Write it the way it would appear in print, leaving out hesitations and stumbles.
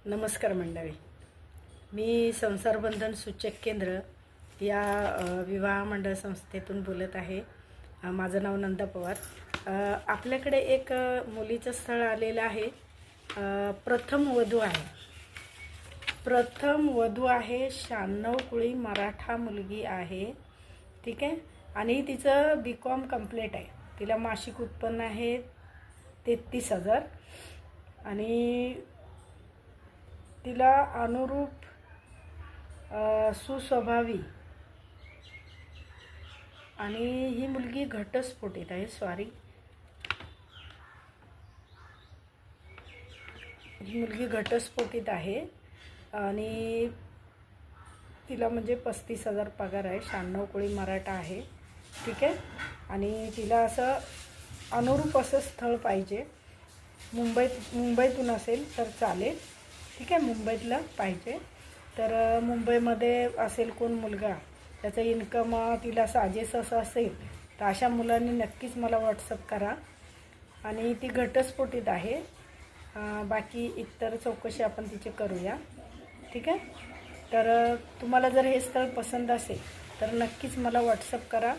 नमस्कार मंडळी. मी संसार बंधन सूचक केंद्र या विवाह मंडळ संस्थेतून बोलत आहे. माझं नाव नंदा पवार. आपल्याकडे एक मुलीचं स्थळ आलेलं आहे. प्रथम वधू आहे. प्रथम वधू आहे. 96 कुळी मराठा मुलगी आहे. ठीक आहे. आणि तिचं BCom कंप्लीट आहे. तिला मासिक उत्पन्न आहे 33,000 आणि तिला अनुरूप सुस्वभावी आणि ही मुलगी घटस्फोटित आहे. ही मुलगी घटस्फोटित आहे आणि तिला म्हणजे 35,000 पगार आहे. 96 कुळी मराठा आहे. ठीक आहे. आणि तिला असं अनुरूप असं स्थळ पाहिजे. मुंबईतून असेल तर चालेल. ठीक आहे. मुंबईतला पाहिजे. तर मुंबईमध्ये असेल कोण मुलगा त्याचं इन्कम तिला साजेस असं असेल तर अशा मुलांनी नक्कीच मला व्हॉट्सअप करा. आणि ती घटस्फोटित आहे. बाकी इतर चौकशी आपण तिची करूया. ठीक आहे. तर तुम्हाला जर हे स्थळ पसंत असेल तर नक्कीच मला व्हॉट्सअप करा.